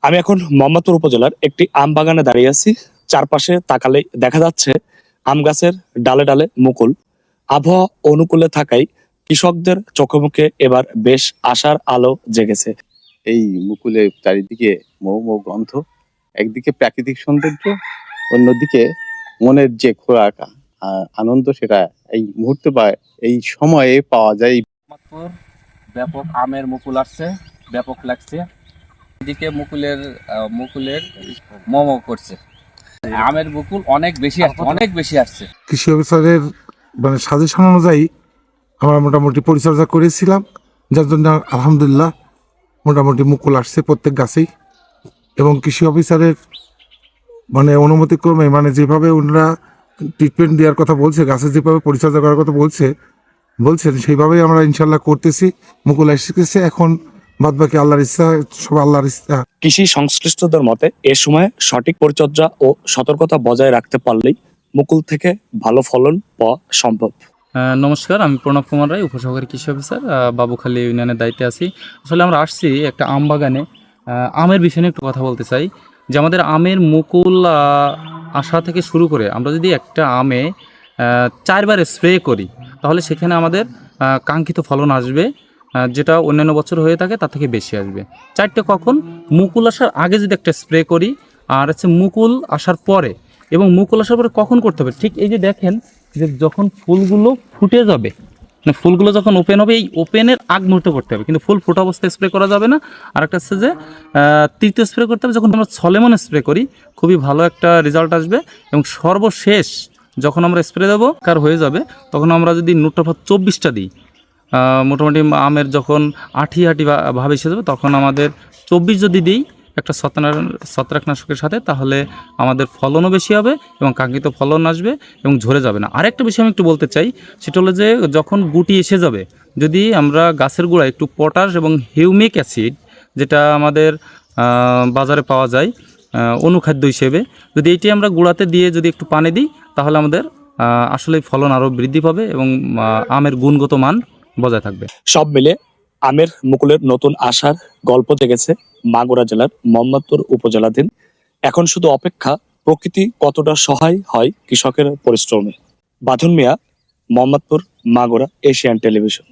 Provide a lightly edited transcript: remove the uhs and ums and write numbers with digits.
আমি এখন মোহাম্মদপুর উপজেলার একটি আম বাগানে দাঁড়িয়ে আছি। চারপাশে তাকালেই দেখা যাচ্ছে আম গাছের ডালে ডালে মুকুল। আবহাওয়া অনুকূলে থাকায় কৃষকদের চোখে মুখে এবার বেশ আশার আলো জেগেছে। এই মুকুলের চারিদিকে মৌ মৌ গন্ধ, একদিকে প্রাকৃতিক সৌন্দর্য, অন্যদিকে মনের যে খোরাক আনন্দ, সেটা এই মুহূর্তে বা এই সময়ে পাওয়া যায়। মোহাম্মদপুর ব্যাপক আমের মুকুল আসছে, ব্যাপক লাগছে। এদিকে মুকুলের মোমো করছে, আমের মুকুল অনেক বেশি আসছে। কৃষি অফিসারের সাজেশন অনুযায়ী আমরা মোটামুটি পরিচর্যা করেছিলাম, যার জন্য আলহামদুলিল্লাহ মোটামুটি মুকুল আসছে প্রত্যেক গাছেই। এবং কৃষি অফিসারের অনুমতিক্রমে যেভাবে ওনারা ট্রিটমেন্ট দেওয়ার কথা বলছে, গাছের যেভাবে পরিচর্যা করার কথা বলছেন সেইভাবেই আমরা ইনশাল্লাহ করতেছি। মুকুল এসেছে, এখন বাদবাকি আল্লাহর ইচ্ছা, সব আল্লাহর ইচ্ছা। কৃষি সংশ্লিষ্টদের মতে এ সময় সঠিক পরিচর্যা ও সতর্কতা বজায় রাখতে পারলেই মুকুল থেকে ভালো ফলন পাওয়া সম্ভব। নমস্কার, আমি প্রণব কুমার রায়, উপসহকারী কৃষি অফিসার, বাবুখালী ইউনিয়নের দায়িত্বে আছি। আসলে আমরা আসছি একটা আম বাগানে, আমের বিষয়ে একটু কথা বলতে চাই। যে আমাদের আমের মুকুল আসা থেকে শুরু করে আমরা যদি একটা আমে 4 বার স্প্রে করি, তাহলে সেখানে আমাদের কাঙ্ক্ষিত ফলন আসবে, যেটা অন্যান্য বছর হয়ে থাকে তার থেকে বেশি আসবে। 4টে কখন? মুকুল আসার আগে যদি একটা স্প্রে করি, আর হচ্ছে মুকুল আসার পরে। এবং মুকুল আসার পরে কখন করতে হবে? ঠিক এই যে দেখেন, যে যখন ফুলগুলো ফুটে যাবে, মানে ফুলগুলো যখন ওপেন হবে, এই ওপেনের আগ মুহূর্তে করতে হবে, কিন্তু ফুল ফুটা অবস্থায় স্প্রে করা যাবে না। আর একটা হচ্ছে যে তৃতীয় স্প্রে করতে হবে যখন আমরা সলেমন স্প্রে করি, খুবই ভালো একটা রেজাল্ট আসবে। এবং সর্বশেষ যখন আমরা স্প্রে দেবো কার হয়ে যাবে, তখন আমরা যদি নুট্রাফাত 24টা দিই, মোটামুটি আমের যখন আঠি ভাব এসে যাবে, তখন আমাদের 24 যদি দিই একটা ছত্রাকনাশকের সাথে, তাহলে আমাদের ফলনও বেশি হবে এবং কাঙ্ক্ষিত ফলন আসবে এবং ঝরে যাবে না। আরেকটা বিষয় আমি একটু বলতে চাই, সেটা হলো যে যখন গুটি এসে যাবে, যদি আমরা গাছের গোড়ায় একটু পটাশ এবং হিউমিক অ্যাসিড, যেটা আমাদের বাজারে পাওয়া যায় অনুখাদ্য হিসেবে, যদি এইটি আমরা গোড়াতে দিয়ে যদি একটু পানি দিই, তাহলে আমাদের আসলে ফলন আরও বৃদ্ধি পাবে এবং আমের গুণগত মান বজায় থাকবে। সব মিলে আমের মুকুলের নতুন আশার গল্প জেগেছে মাগুরা জেলার মোহাম্মদপুর উপজেলাধীন। এখন শুধু অপেক্ষা প্রকৃতি কতটা সহায় হয় কৃষকের পরিশ্রমে। বাঁধন মিয়া, মোহাম্মদপুর, মাগুরা, এশিয়ান টেলিভিশন।